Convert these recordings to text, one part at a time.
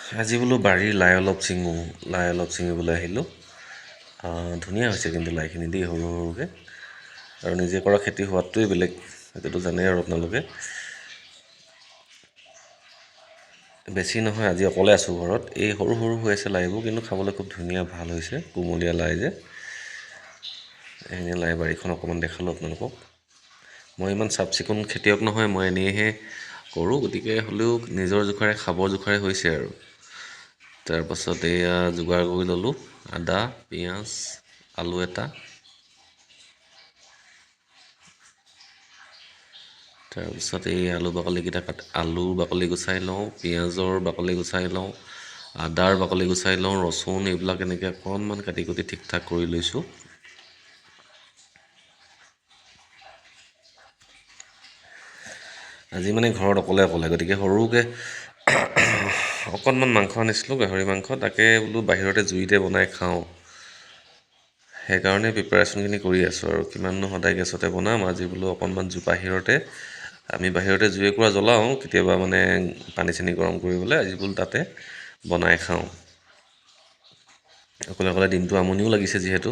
আজি বোলো বাৰীৰ লাই অলপ ছিঙিবলৈ আহিলোঁ। ধুনীয়া হৈছে কিন্তু লাইখিনি দেই, সৰু সৰুকৈ। আৰু নিজে কৰা খেতি সোৱাদটোৱে বেলেগ, সেইটোতো জানেই আৰু আপোনালোকে। বেছি নহয়, আজি অকলে আছোঁ ঘৰত। এই সৰু সৰু হৈ আছে লাইবোৰ, কিন্তু খাবলৈ খুব ধুনীয়া ভাল হৈছে, কুমলীয়া লাই যে। এনে লাই বাৰীখন অকণমান দেখালোঁ আপোনালোকক। মই ইমান চাফ চিকুণ খেতিয়ক নহয়, মই এনেইহে কৰোঁ, গতিকে হ'লেও নিজৰ জোখাৰে খাবৰ জোখাৰে হৈছে আৰু। তাৰপাছত এয়া যোগাৰ কৰি ল'লোঁ, আদা, পিঁয়াজ, আলু এটা। তাৰপিছত এই আলুৰ বাকলি গুচাই লওঁ, পিঁয়াজৰ বাকলি গুচাই লওঁ, আদাৰ বাকলি গুচাই লওঁ, ৰচুন এইবিলাক এনেকৈ অকণমান কাটি কুটি ঠিক ঠাক কৰি লৈছোঁ। আজি মানে ঘৰত অকলে গতিকে সৰুকৈ অকণমান মাংস আনিছিলোঁ, গাহৰি মাংস, তাকে বোলো বাহিৰতে জুইতে বনাই খাওঁ। সেইকাৰণে প্ৰিপাৰেশ্যনখিনি কৰি আছোঁ আৰু, কিমাননো সদায় গেছতে বনাম। আজি বোলো অকণমান আমি বাহিৰতে জুই একুৰা জ্বলাওঁ কেতিয়াবা, মানে পানী চানী গৰম কৰিবলৈ। আজি বোলো তাতে বনাই খাওঁ। অকলে দিনটো আমনিও লাগিছে যিহেতু,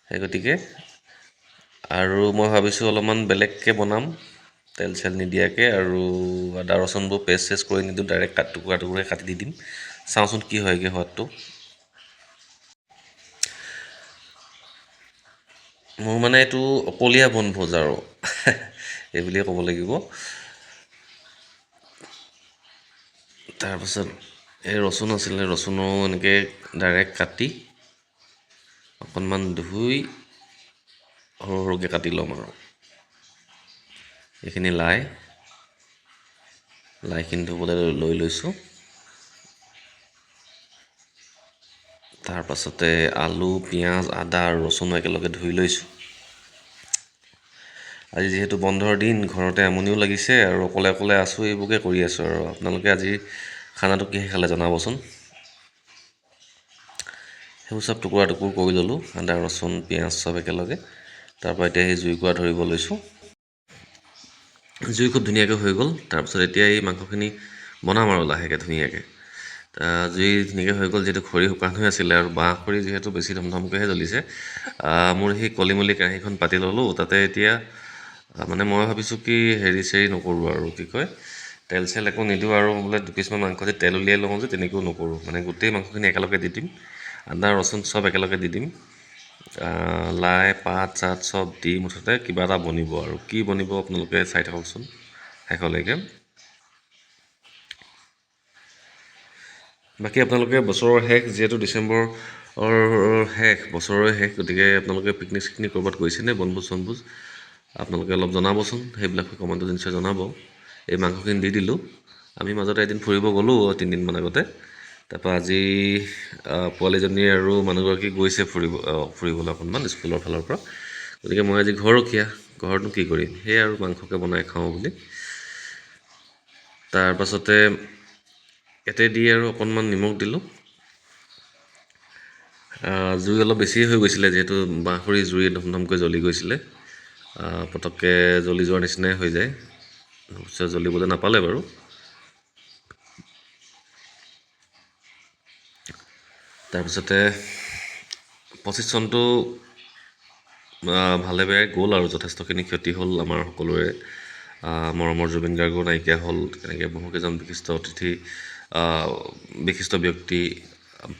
সেই গতিকে। আৰু মই ভাবিছোঁ অলপমান বেলেগকৈ বনাম, তেল চেল নিদিয়াকৈ, আৰু আদা ৰচুনবোৰ পেষ্ট চেষ্ট কৰি নিদিওঁ, ডাইৰেক্ট টুকুৰা কাটি দি দিম। চাওঁচোন কি হয়গৈ সোৱাদটো। মোৰ মানে এইটো অকলীয়া বনভোজ আৰু এই বুলিয়ে ক'ব লাগিব। তাৰপাছত এই ৰচুন আছিলে, ৰচুনো এনেকৈ ডাইৰেক্ট কাটি অকণমান ধুই সৰু সৰুকৈ কাটি ল'ম আৰু। এইখিনি লাইখিনি ধুবলৈ লৈ লৈছোঁ। তাৰপাছতে আলু, পিঁয়াজ, আদা আৰু ৰচুনো একেলগে ধুই লৈছোঁ। আজি যিহেতু বন্ধৰ দিন, ঘৰতে আমনিও লাগিছে, আৰু অকলে আছোঁ, এইবোৰকে কৰি আছোঁ আৰু। আপোনালোকে আজি খানাটো কিহে খালে জনাবচোন। সেইবোৰ চব টুকুৰা কৰি ল'লোঁ, আদা ৰচুন পিঁয়াজ চব একেলগে। তাৰপৰা এতিয়া সেই জুইকুৰা ধৰিব লৈছোঁ। জুই খুব ধুনীয়াকৈ হৈ গ'ল। তাৰপিছত এতিয়া এই মাংসখিনি বনাম আৰু লাহেকৈ ধুনীয়াকৈ। জুই ধুনীয়াকৈ হৈ গ'ল, যিহেতু খৰি শুকান হৈ আছিলে, আৰু বাঁহ খৰি যিহেতু বেছি ধমধমকৈহে জ্বলিছে। মোৰ সেই কলিমলি কেৰাহীখন পাতি ল'লোঁ। তাতে এতিয়া মানে মই ভাবিছোঁ কি হেৰি চেৰি নকৰোঁ আৰু, কি কয়, তেল চেল একো নিদিওঁ, আৰু বোলে দুপিচমান মাংস যে তেল উলিয়াই লওঁ যে, তেনেকৈও নকৰোঁ। মানে গোটেই মাংসখিনি একেলগে দি দিম, আদা ৰচুন চব একেলগে দি দিম। লাই পাত চাত চব দি মুঠতে কিবা এটা বনিব, আৰু কি বনিব আপোনালোকে চাই থাককচোন শেষলৈকে। বাকী আপোনালোকে বছৰৰ শেষ, যিহেতু ডিচেম্বৰৰ বছৰৰে শেষ, গতিকে আপোনালোকে পিকনিক চিকনিক ক'ৰবাত গৈছেনে, বনভোজ চনভোজ? আপোনালোকে অলপ জনাবচোন, সেইবিলাক কমেণ্টত নিশ্চয় জনাব। এই মাংসখিনি দি দিলোঁ। আমি মাজতে এদিন ফুৰিব গ'লোঁ 3 দিনমান আগতে। তাৰপৰা আজি পোৱালীজনী আৰু মানুহগৰাকী গৈছে ফুৰিবলৈ অকণমান স্কুলৰ ফালৰ পৰা। গতিকে মই আজি ঘৰতনো কি কৰিম, সেয়ে আৰু মাংসকে বনাই খাওঁ বুলি। তাৰপাছতে ইয়াতে দি আৰু অকণমান নিমখ দিলোঁ। জুই অলপ বেছি হৈ গৈছিলে, যিহেতু বাঁহ খৰি জুই ধমধমকৈ জ্বলি গৈছিলে। পটককৈ জ্বলি যোৱাৰ নিচিনাই হৈ যায়, জ্বলিবলৈ নাপালে বাৰু। তাৰপিছতে 25 চনটো ভালে বেয়াই গ'ল, আৰু যথেষ্টখিনি ক্ষতি হ'ল আমাৰ সকলোৰে। মৰমৰ জুবিন গাৰ্গো নাইকিয়া হ'ল, তেনেকৈ বহুকেইজন বিশিষ্ট ব্যক্তি,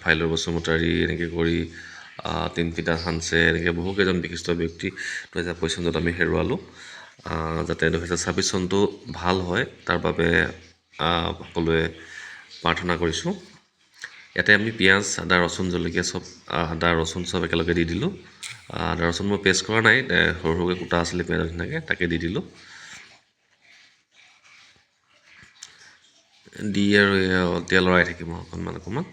ফাইলৰ বসুমতাৰী এনেকৈ কৰি তিনপিতা হানছে, এনেকৈ বহুকেইজন বিশিষ্ট ব্যক্তি 2025 চনত আমি হেৰুৱালোঁ। যাতে 2026 চনটো ভাল হয়, তাৰ বাবে সকলোৱে প্ৰাৰ্থনা কৰিছোঁ। ইয়াতে আমি পিঁয়াজ, আদা ৰচুন জলকীয়া চব একেলগে দি দিলোঁ। আদা ৰচুন মই পেষ্ট কৰা নাই, সৰু সৰুকৈ কুটা আছিলে পিঁয়াজৰ নিচিনাকৈ, তাকে দি দিলোঁ। দি আৰু এতিয়া লৰাই থাকিম অকণমান।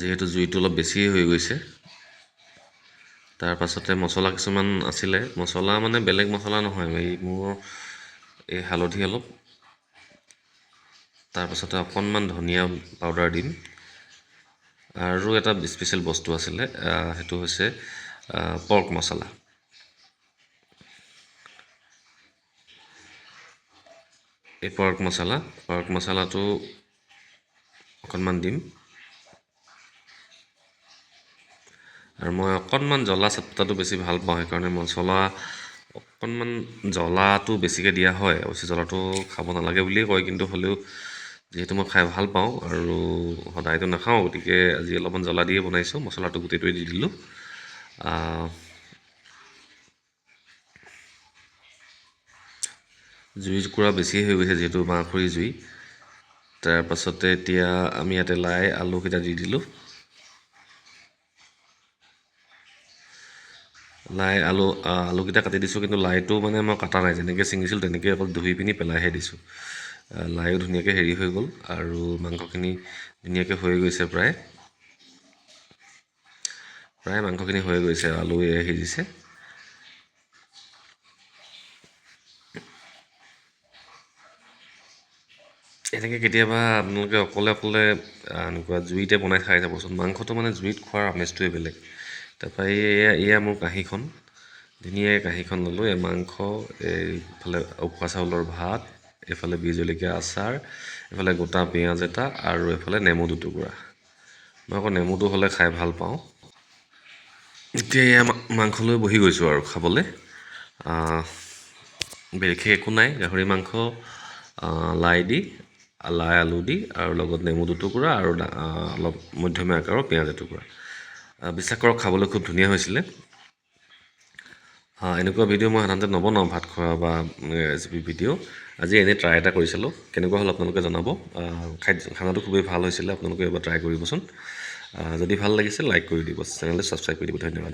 যিহেতু জুইটো অলপ বেছিয়ে হৈ গৈছে। তাৰপাছতে মছলা কিছুমান আছিলে, মছলা মানে বেলেগ মছলা নহয়, মোৰ এই হালধি অলপ, তাৰপাছতে অকণমান ধনিয়া পাউডাৰ দিম। আৰু এটা স্পেচিয়েল বস্তু আছিলে, সেইটো হৈছে পৰ্ক মছলা। এই পৰ্ক মছলাটো অকণমান দিম আৰু মই অকণমান জ্বলা চাট্টাটো বেছি ভাল পাওঁ, সেইকাৰণে মছলা অকণমান জ্বলাটো বেছিকৈ দিয়া হয়। অৱশ্যে জ্বলাটো খাব নালাগে বুলিয়ে কয়, কিন্তু হ'লেও যিহেতু মই খাই ভাল পাওঁ আৰু সদায়তো নাখাওঁ, গতিকে আজি অলপমান জ্বলা দিয়ে বনাইছোঁ। মছলাটো গোটেইটোৱে দি দিলোঁ। জুইকুৰা বেছি হৈ গৈছে যিহেতু বাঁহখৰি জুই। তাৰপাছতে এতিয়া আমি ইয়াতে লাই আলুকেইটা দি দিলোঁ। আলুকেইটা কাটি দিছোঁ, কিন্তু লাইটো মানে মই কাটা নাই, যেনেকৈ ছিঙিছিলোঁ তেনেকৈ অকল ধুই পিনি পেলাইহে দিছোঁ। লাইও ধুনীয়াকৈ হেৰি হৈ গ'ল আৰু মাংসখিনি ধুনীয়াকৈ হৈ গৈছে প্ৰায় মাংসখিনি হৈ গৈছে, আলুৱে সিজিছে। এনেকৈ কেতিয়াবা আপোনালোকে অকলে এনেকুৱা জুইতে বনাই খাই যাবচোন। মাংসটো মানে জুইত খোৱাৰ আমেজটোৱে বেলেগ। তাৰপৰা এয়া মোৰ কাঁহীখন, ধুনীয়াকৈ কাঁহীখন ল'লোঁ। এই মাংস, এইফালে উখোৱা চাউলৰ ভাত, এইফালে বি জলকীয়া আচাৰ, এইফালে গোটা পিঁয়াজ এটা আৰু এইফালে নেমু দুটুকুৰা। মই আকৌ নেমুটো হ'লে খাই ভাল পাওঁ। এতিয়া এয়া মাংস লৈ বহি গৈছোঁ আৰু খাবলৈ। বিশেষ একো নাই, গাহৰি মাংস লাই আলু দি আৰু লগত নেমু দুটুকুৰা আৰু অলপ মধ্যমীয়া আকাৰৰ পিঁয়াজ এটুকুৰা। বিশ্বাস কৰক, খাবলৈ খুব ধুনীয়া হৈছিলে। এনেকুৱা ভিডিঅ' মই সাধাৰণতে নবনাওঁ, ভাত খোৱা বা ৰেচিপি ভিডিঅ'। আজি এনেই ট্ৰাই এটা কৰিছিলোঁ, কেনেকুৱা হ'ল আপোনালোকে জনাব। খানাটো খুবেই ভাল হৈছিলে, আপোনালোকে এবাৰ ট্ৰাই কৰিবচোন। যদি ভাল লাগিছে লাইক কৰি দিব, চেনেলটো ছাবস্ক্ৰাইব কৰি দিব। ধন্যবাদ।